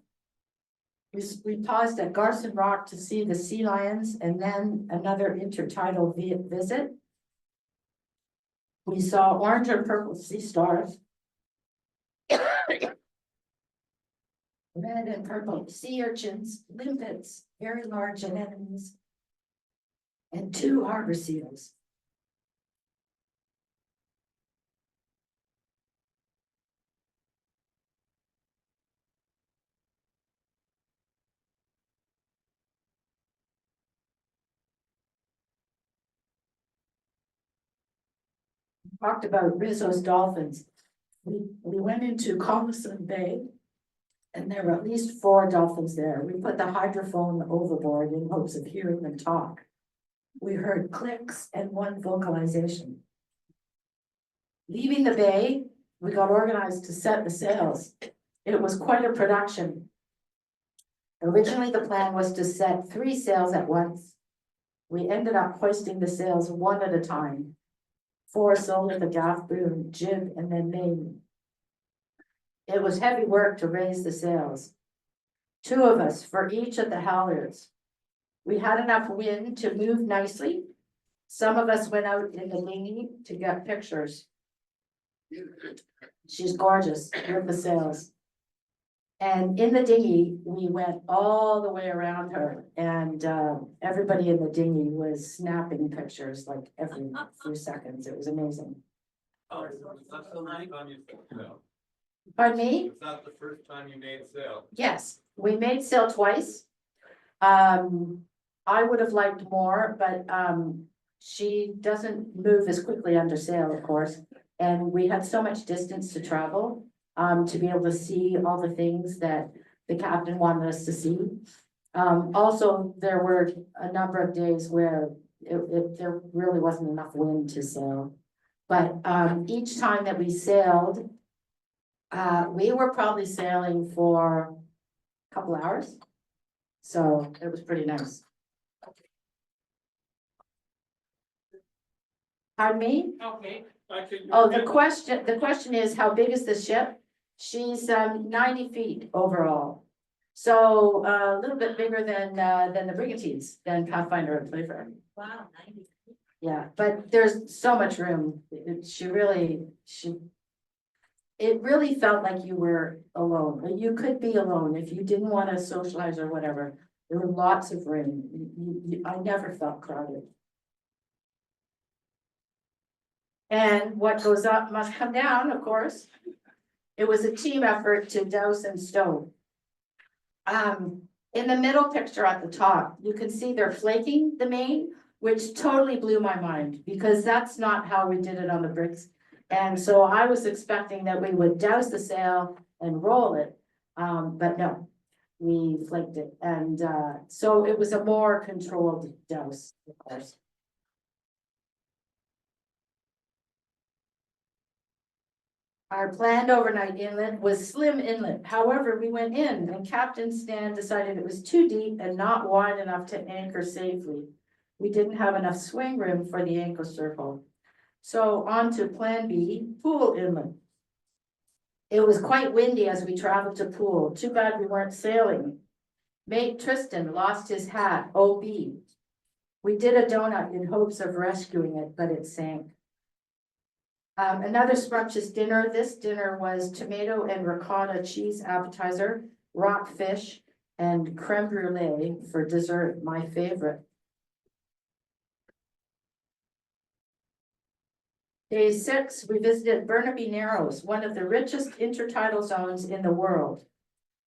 We paused at Garson Rock to see the sea lions and then another intertidal visit. We saw orange and purple sea stars. Red and purple sea urchins, limpets, very large anemones, and 2 harbor seals. Talked about Risso's dolphins. We went into Coniston Bay and there were at least 4 dolphins there. We put the hydrophone overboard in hopes of hearing them talk. We heard clicks and 1 vocalization. Leaving the bay, we got organized to set the sails. It was quite a production. Originally, the plan was to set 3 sails at once. We ended up hoisting the sails 1 at a time. 4 with a gaff boom, jib, and then main. It was heavy work to raise the sails. 2 of us for each of the halyards. We had enough wind to move nicely. Some of us went out in the dinghy to get pictures. She's gorgeous with the sails. And in the dinghy, we went all the way around her, and everybody in the dinghy was snapping pictures like every few seconds. It was amazing. Oh, that's the first time you sail. Pardon me? It's not the first time you made sail. Yes, we made sail twice. I would have liked more, but she doesn't move as quickly under sail, of course. And we had so much distance to travel to be able to see all the things that the captain wanted us to see. Also, there were a number of days where there really wasn't enough wind to sail. But each time that we sailed, we were probably sailing for a couple hours. So it was pretty nice. Pardon me? Okay. Oh, the question is, how big is the ship? She's 90 feet overall. So a little bit bigger than the brigantines, than Pathfinder and Playfair. Wow, 90. Yeah, but there's so much room. It really felt like you were alone. You could be alone if you didn't want to socialize or whatever. There were lots of room. I never felt crowded. And what goes up must come down, of course. It was a team effort to douse and stow. In the middle picture at the top, you can see they're flaking the main, which totally blew my mind because that's not how we did it on the bricks. And so I was expecting that we would douse the sail and roll it, but no, we flaked it. And so it was a more controlled douse, of course. Our planned overnight inlet was Slim Inlet. However, we went in and Captain Stan decided it was too deep and not wide enough to anchor safely. We didn't have enough swing room for the anchor circle. So on to Plan B, Pool Inlet. It was quite windy as we traveled to Pool. Too bad we weren't sailing. Mate Tristan lost his hat, OB. We did a donut in hopes of rescuing it, but it sank. Another scrumptious dinner. This dinner was tomato and ricotta cheese appetizer, rockfish, and creme brulee for dessert, my favorite. Day 6, we visited Burnaby Narrows, one of the richest intertidal zones in the world.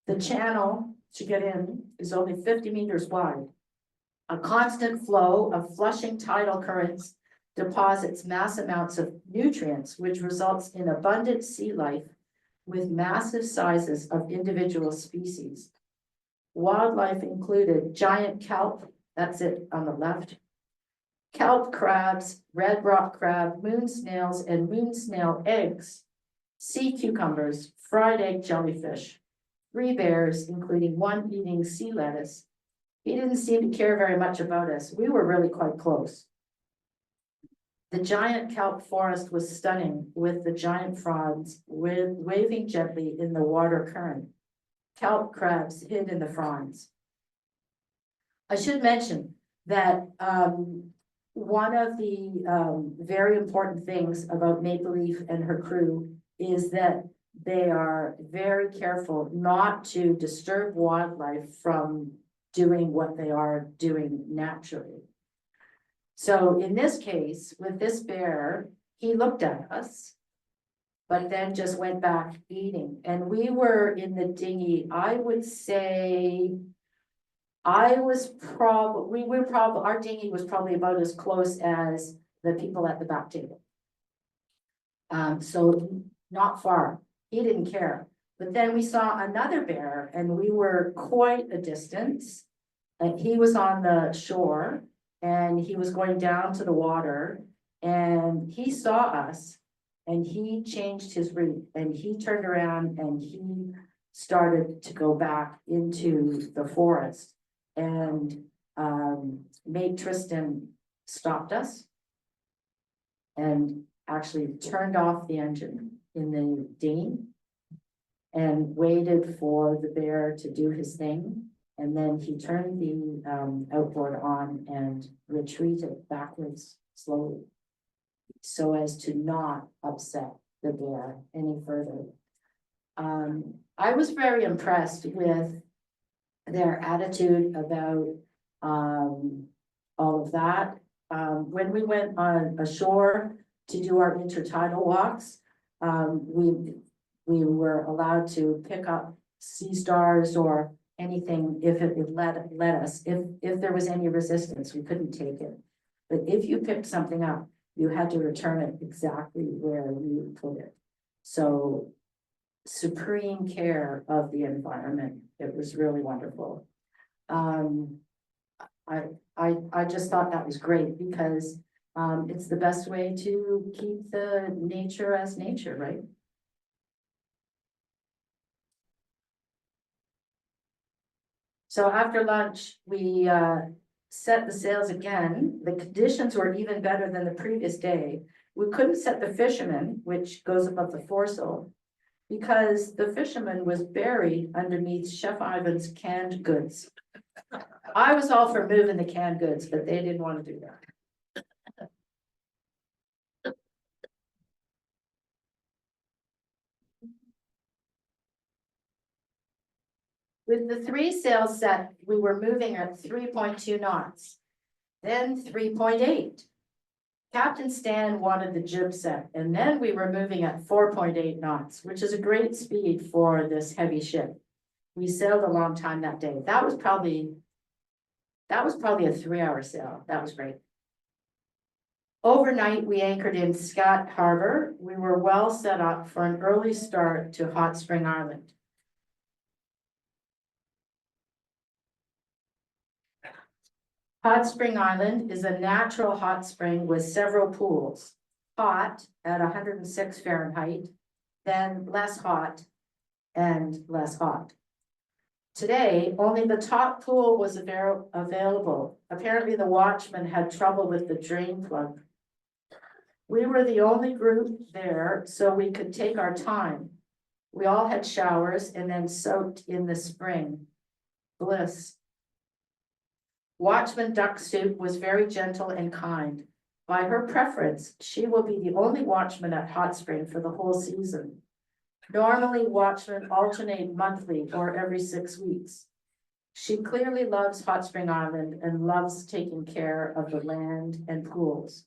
The channel to get in is only 50 meters wide. A constant flow of flushing tidal currents deposits mass amounts of nutrients, which results in abundant sea life, with massive sizes of individual species. Wildlife included giant kelp, that's it on the left, kelp crabs, red rock crab, moon snails, and moon snail eggs, sea cucumbers, fried egg jellyfish, 3 bears, including one eating sea lettuce. He didn't seem to care very much about us. We were really quite close. The giant kelp forest was stunning, with the giant fronds waving gently in the water current. Kelp crabs hid in the fronds. I should mention that one of the very important things about Maple Leaf and her crew is that they are very careful not to disturb wildlife from doing what they are doing naturally. So in this case, with this bear, he looked at us, but then just went back eating. And we were in the dinghy, I would say, our dinghy was probably about as close as the people at the back table. So not far, he didn't care. But then we saw another bear and we were quite a distance. And he was on the shore and he was going down to the water and he saw us and he changed his route and he turned around and he started to go back into the forest. And Mate Tristan stopped us and actually turned off the engine in the dinghy and waited for the bear to do his thing. And then he turned the outboard on and retreated backwards slowly so as to not upset the bear any further. I was very impressed with their attitude about all of that. When we went on ashore to do our intertidal walks, we were allowed to pick up sea stars or anything if it would let us. If there was any resistance, we couldn't take it. But if you picked something up, you had to return it exactly where you put it. So supreme care of the environment. It was really wonderful. I just thought that was great because it's the best way to keep the nature as nature, right? So after lunch, we set the sails again. The conditions were even better than the previous day. We couldn't set the fisherman, which goes above the foresail, because the fisherman was buried underneath Chef Ivan's canned goods. I was all for moving the canned goods, but they didn't want to do that. With the 3 sails set, we were moving at 3.2 knots, then 3.8. Captain Stan wanted the jib set, and then we were moving at 4.8 knots, which is a great speed for this heavy ship. We sailed a long time that day. That was probably a 3-hour sail. That was great. Overnight, we anchored in Scott Harbor. We were well set up for an early start to Hot Spring Island. Hot Spring Island is a natural hot spring with several pools, hot at 106 Fahrenheit, then less hot and less hot. Today, only the top pool was available. Apparently the watchman had trouble with the drain plug. We were the only group there, so we could take our time. We all had showers and then soaked in the spring. Bliss. Watchman Duck Soup was very gentle and kind. By her preference, she will be the only watchman at Hot Spring for the whole season. Normally, watchmen alternate monthly or every 6 weeks. She clearly loves Hot Spring Island and loves taking care of the land and pools.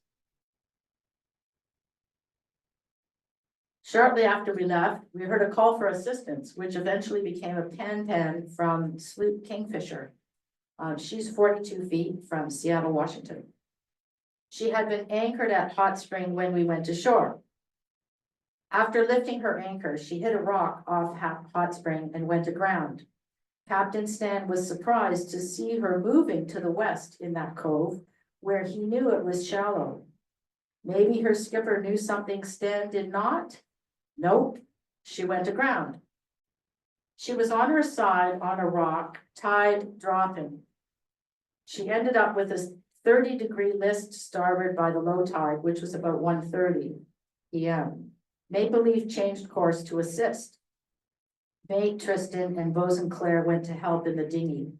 Shortly after we left, we heard a call for assistance, which eventually became a pan from sloop Kingfisher. She's 42 feet from Seattle, Washington. She had been anchored at Hot Spring when we went ashore. After lifting her anchor, she hit a rock off Hot Spring and went aground. Captain Stan was surprised to see her moving to the west in that cove, where he knew it was shallow. Maybe her skipper knew something Stan did not? Nope, she went aground. She was on her side on a rock, tide dropping. She ended up with a 30-degree list starboard by the low tide, which was about 1:30 p.m. Maple Leaf changed course to assist. Mate Tristan and Bosun Claire went to help in the dinghy.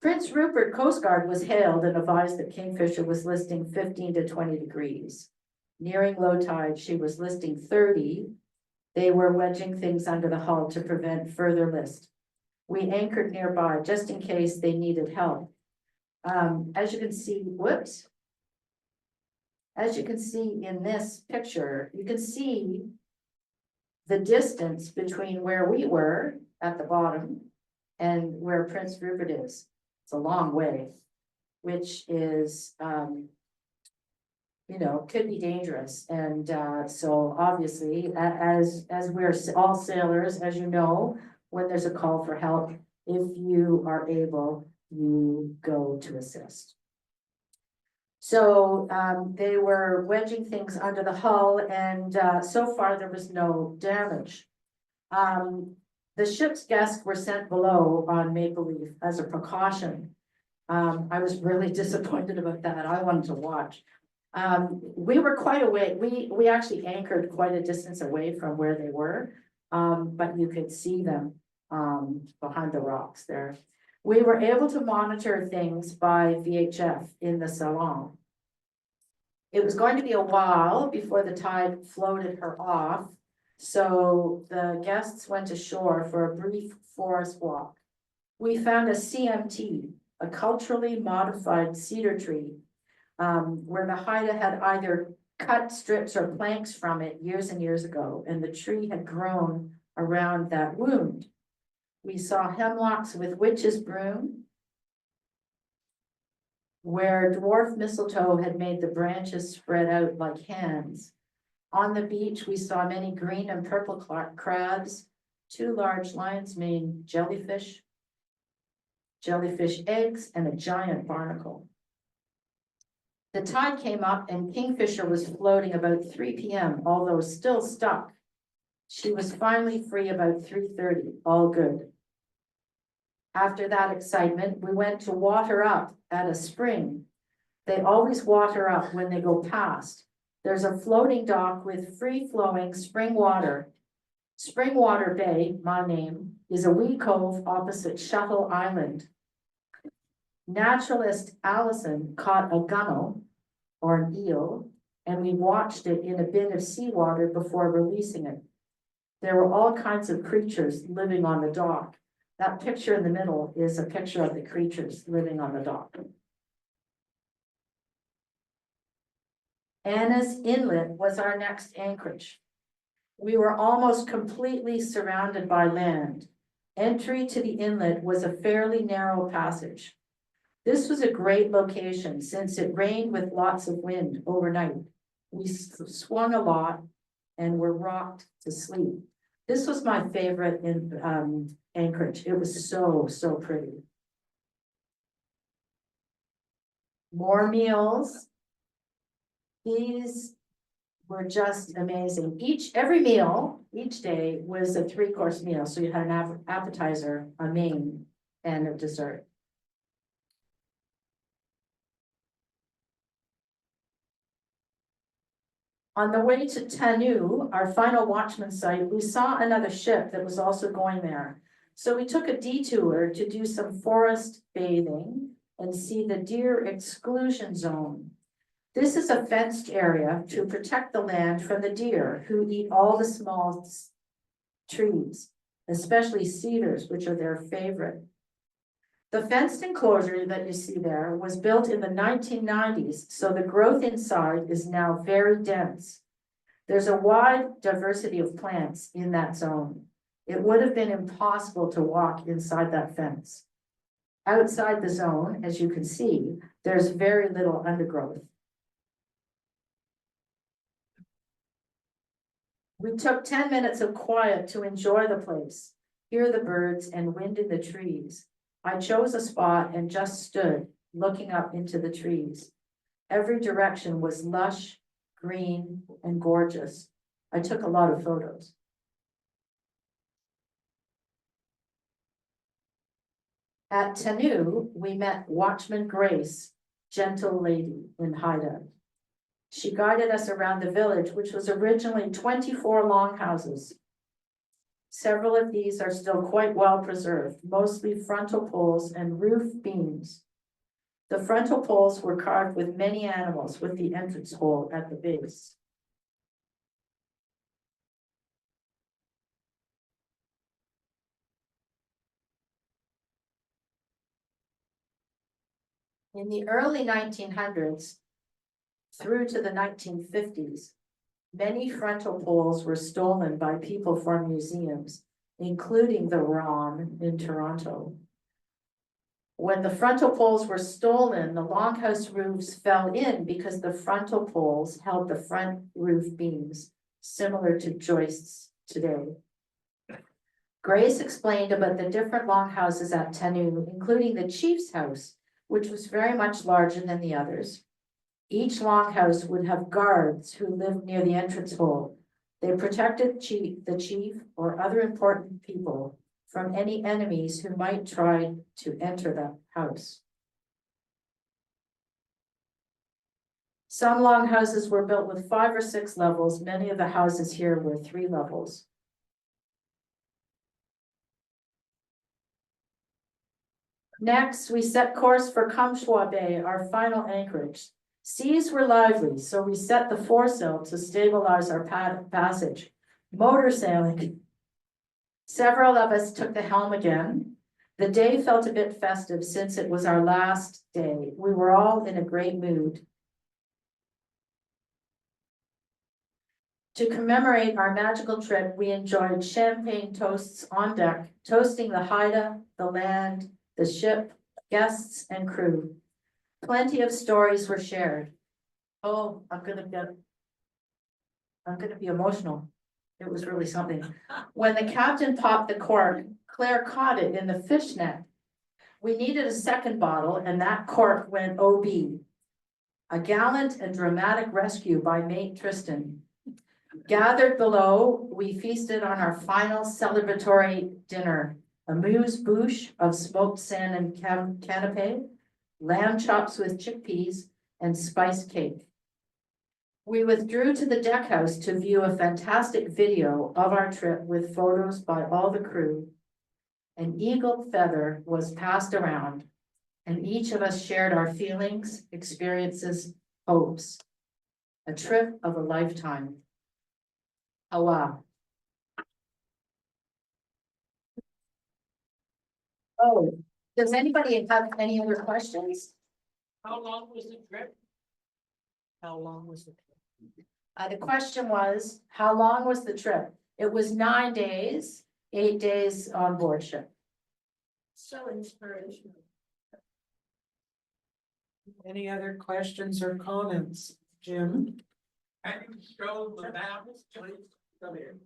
Prince Rupert Coast Guard was hailed and advised that Kingfisher was listing 15 to 20 degrees. Nearing low tide, she was listing 30. They were wedging things under the hull to prevent further list. We anchored nearby just in case they needed help. As you can see, whoops. As you can see in this picture, you can see the distance between where we were at the bottom and where Prince Rupert is. It's a long way, which is, could be dangerous. And so obviously, as we're all sailors, as you know, when there's a call for help, if you are able, you go to assist. So they were wedging things under the hull, and so far there was no damage. The ship's guests were sent below on Maple Leaf as a precaution. I was really disappointed about that. I wanted to watch. We were quite away. We actually anchored quite a distance away from where they were, but you could see them behind the rocks there. We were able to monitor things by VHF in the salon. It was going to be a while before the tide floated her off, so the guests went ashore for a brief forest walk. We found a CMT, a culturally modified cedar tree, where the Haida had either cut strips or planks from it years and years ago, and the tree had grown around that wound. We saw hemlocks with witch's broom, where dwarf mistletoe had made the branches spread out like hands. On the beach, we saw many green and purple crabs, 2 large lion's mane jellyfish eggs, and a giant barnacle. The tide came up and Kingfisher was floating about 3 p.m., although still stuck. She was finally free about 3:30, all good. After that excitement, we went to water up at a spring. They always water up when they go past. There's a floating dock with free-flowing spring water. Springwater Bay, my name, is a wee cove opposite Shuttle Island. Naturalist Alison caught a gunnel, or an eel, and we watched it in a bin of seawater before releasing it. There were all kinds of creatures living on the dock. That picture in the middle is a picture of the creatures living on the dock. Anna's Inlet was our next anchorage. We were almost completely surrounded by land. Entry to the inlet was a fairly narrow passage. This was a great location since it rained with lots of wind overnight. We swung a lot and were rocked to sleep. This was my favorite anchorage. It was so pretty. More meals. These were just amazing. Every meal, each day was a 3-course meal. So you had an appetizer, a main, and a dessert. On the way to Tanu, our final watchman site, we saw another ship that was also going there. So we took a detour to do some forest bathing and see the deer exclusion zone. This is a fenced area to protect the land from the deer who eat all the small trees, especially cedars, which are their favorite. The fenced enclosure that you see there was built in the 1990s, so the growth inside is now very dense. There's a wide diversity of plants in that zone. It would have been impossible to walk inside that fence. Outside the zone, as you can see, there's very little undergrowth. We took 10 minutes of quiet to enjoy the place, hear the birds and wind in the trees. I chose a spot and just stood, looking up into the trees. Every direction was lush, green, and gorgeous. I took a lot of photos. At Tanu, we met Watchman Grace, gentle lady in Haida. She guided us around the village, which was originally 24 longhouses. Several of these are still quite well preserved, mostly frontal poles and roof beams. The frontal poles were carved with many animals with the entrance hole at the base. In the early 1900s through to the 1950s, many frontal poles were stolen by people for museums, including the ROM in Toronto. When the frontal poles were stolen, the longhouse roofs fell in because the frontal poles held the front roof beams, similar to joists today. Grace explained about the different longhouses at Tanu, including the chief's house, which was very much larger than the others. Each longhouse would have guards who lived near the entrance hole. They protected the chief or other important people from any enemies who might try to enter the house. Some longhouses were built with 5 or 6 levels. Many of the houses here were 3 levels. Next, we set course for Kamshwa Bay, our final anchorage. Seas were lively, so we set the foresail to stabilize our passage. Motor sailing. Several of us took the helm again. The day felt a bit festive since it was our last day. We were all in a great mood. To commemorate our magical trip, we enjoyed champagne toasts on deck, toasting the Haida, the land, the ship, guests, and crew. Plenty of stories were shared. Oh, I'm gonna be emotional. It was really something. When the captain popped the cork, Claire caught it in the fishnet. We needed a second bottle, and that cork went OB. A gallant and dramatic rescue by mate Tristan. Gathered below, we feasted on our final celebratory dinner. Amuse bouche of smoked salmon canapé, lamb chops with chickpeas, and spiced cake. We withdrew to the deck house to view a fantastic video of our trip with photos by all the crew. An eagle feather was passed around, and each of us shared our feelings, experiences, hopes. A trip of a lifetime. Oh, wow. Oh, does anybody have any other questions? How long was the trip? How long was the trip? The question was, how long was the trip? It was 9 days, 8 days on board ship. So inspirational. Any other questions or comments, Jim? Can you show the map, please? Come here.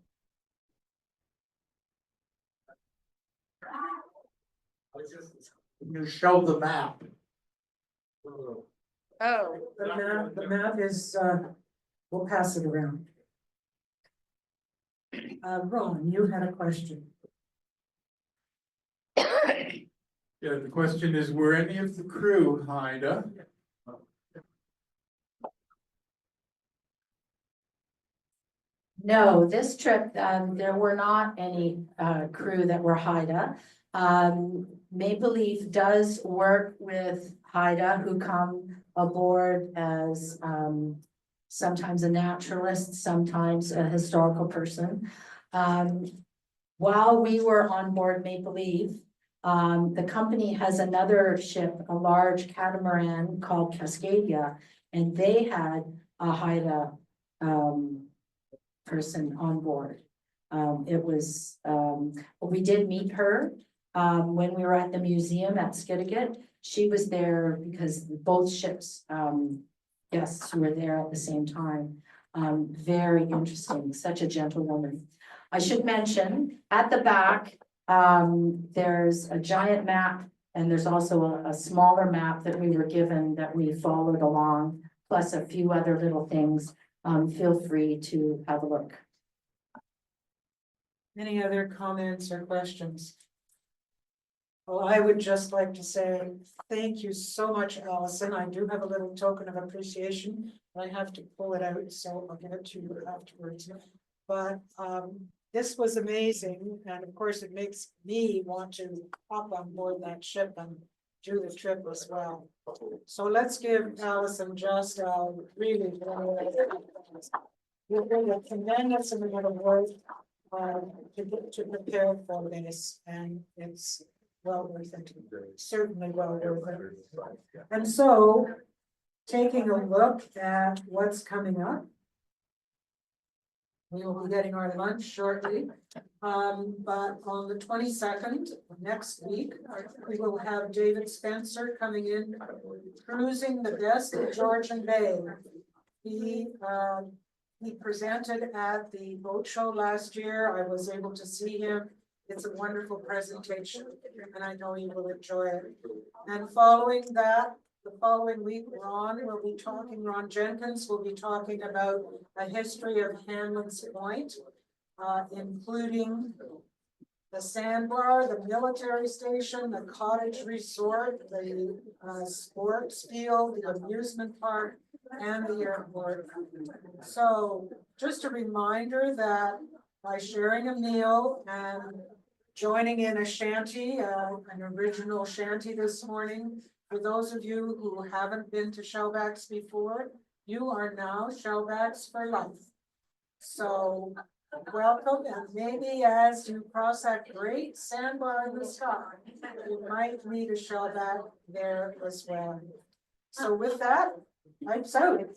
You show the map. Oh. The map is, we'll pass it around. Ron, you had a question. Yeah, the question is, were any of the crew Haida? No, this trip, there were not any crew that were Haida. Maple Leaf does work with Haida who come aboard as sometimes a naturalist, sometimes a historical person. While we were on board Maple Leaf, the company has another ship, a large catamaran called Cascadia, and they had a Haida person on board. We did meet her when we were at the museum at Skidegate. She was there because both ships guests were there at the same time. Very interesting, such a gentlewoman. I should mention, at the back, there's a giant map. And there's also a smaller map that we were given that we followed along, plus a few other little things. Feel free to have a look. Any other comments or questions? Well, I would just like to say thank you so much, Alison. I do have a little token of appreciation. I have to pull it out, so I'll give it to you afterwards. But this was amazing, and of course it makes me want to hop on board that ship and do the trip as well. So let's give Alison just really a tremendous amount of work to prepare for this, and it's well worth it, certainly well worth it. And so, taking a look at what's coming up. We will be getting our lunch shortly, but on the 22nd, next week, we will have David Spencer coming in, cruising the best of Georgian Bay. He presented at the boat show last year. I was able to see him. It's a wonderful presentation, and I know you will enjoy it. And following that, the following week, Ron Jenkins will be talking about a history of Hanlon's Point, including the sandbar, the military station, the cottage resort, the sports field, the amusement park, and the airport. So just a reminder that by sharing a meal and joining in a shanty, an original shanty this morning, for those of you who haven't been to Shellbacks before, you are now Shellbacks for life. So welcome, and maybe as you cross that great sandbar in the sky, you might meet a Shellback there as well. So with that, I'm out.